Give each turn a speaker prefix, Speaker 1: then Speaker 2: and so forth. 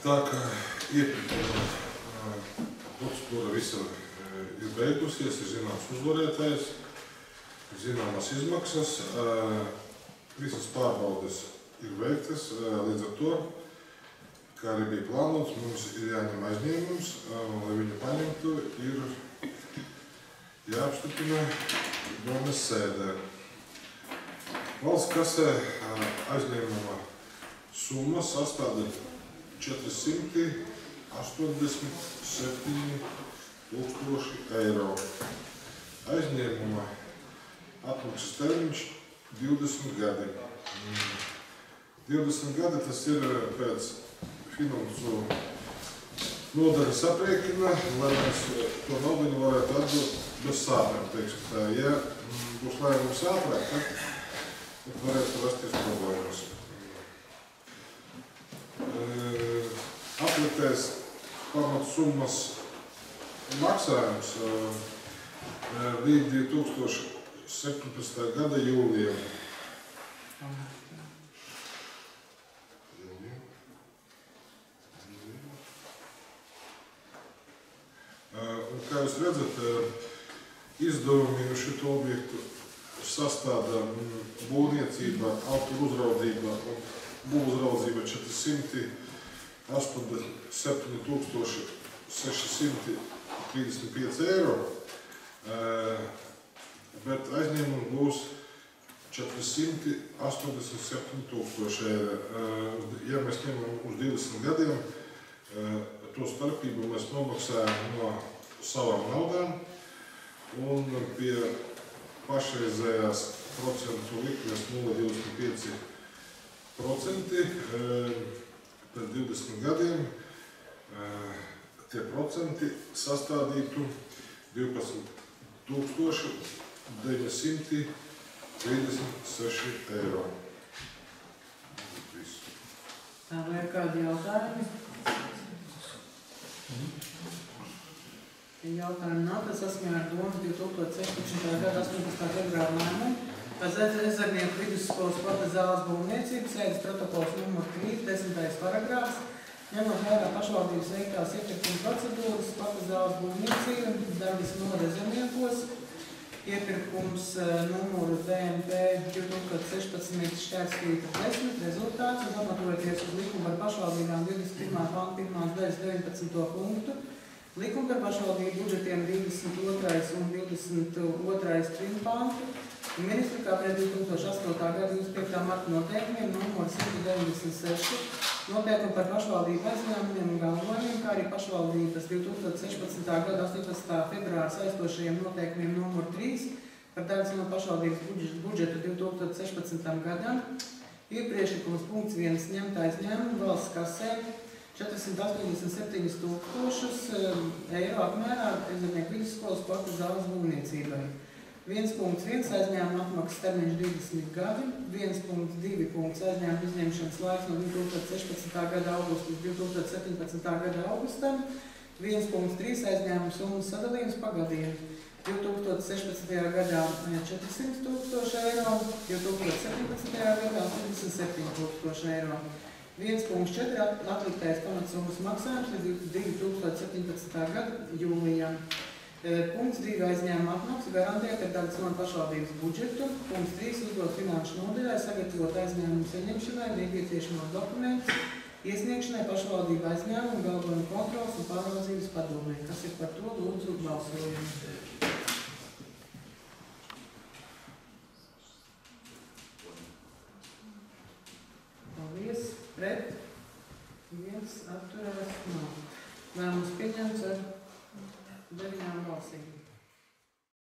Speaker 1: Tā kā iepirkuma procedūra visam ir beigusies, ir zināms uzvarētājs, zināmas izmaksas, visas pārbaudes ir veiktas, līdz ar to, kā arī bija plānots, mums ir jāņem aizņēmums, lai viņu paņemtu, ir jāapstiprina domes sēdē. Valsts kasē aizņēmuma summa sastāda 487 000 eiro. Aizņēmuma atmaksas termiņš 20 gadi. 20 gadi tas ir pēc finansu nodaļas aprēķina, lai mēs to naudu varētu atdot bez sāpēm, teiksim tā. Ja būs lēmums ātrāk, tad varētu rasties problēmas. Apliktais pamatsummas maksājums līdz 2017. gada jūlijam. Un, kā jūs redzat, izdevumi uz šito objektu sastāda būvniecība, autora uzraudzība un būvuzraudzība 487 635 eiro, bet aizņēmums būs 487 000 eiro. Ja mēs ņemam uz 20 gadiem, to starpību mēs nomaksājam no savām naudām un pie pašreizējās procentu likmes 0,25% pēc 20 gadiem tie procenti sastādītu 12 936 eiro.
Speaker 2: Vai ir kādi jautājumi? Jautājumi nav, tad saskaņā ar domu 2016. gada 18. februāra lēmumu par Ezernieku vidusskolas sporta zāles būvniecību sēdes protokols numur 3, 10. paragrāfs, ņemot vērā pašvaldības veiktās iepirkuma procedūras, sporta zāles būvniecība, darbības node Ezerniekos, iepirkums numuru DMP 2016/10 rezultāts un pamatojoties uz likumu par pašvaldībām 21. panta 1. daļas 19. punktu, likumu par pašvaldību budžetiem 22. un 22. trimpantu un ministru kabineta 2008. gada 25. marta noteikumiem numur 196 noteikumu par pašvaldību aizņēmumiem un galvojumiem, kā arī pašvaldības 2016. gada 18. februāra saistošajiem noteikumiem numur 3 par daļas no pašvaldības budžeta 2016. gadam. Ir priekšlikums punkts 1 ņemt aizņēmumu valsts kasē 487 000 eiro apmērā Ezernieku vidusskolas sporta zāles būvniecībai. 1.1 aizņēmuma atmaksas termiņš 20 gadi, 1.2 aizņēmuma izņemšanas laiks no 2016. gada augusta līdz 2017. gada augustam, 1.3 aizņēmuma summas sadalījums pa gadiem. 2016. gadā 400 000 eiro, 2017. gadā 87 000 eiro. 1.4 atliktais pamatsummas maksājums līdz 2017. gada jūlijam. Punkts 2 aizņēmuma atmaksu garantēt ar daļas no pašvaldības budžetu. Punkts 3 uzdot finanšu nodaļai sagatavot aizņēmumu saņemšanai nepieciešamos dokumentus, iesniegšanai pašvaldību aizņēmumu, galvojumu kontrolas un pārvaldības padomē. Kas ir par to, lūdzu balsojumu. Paldies. Pret. 1 atturās nav. Lēmums pieņemts ar 9 balsīm.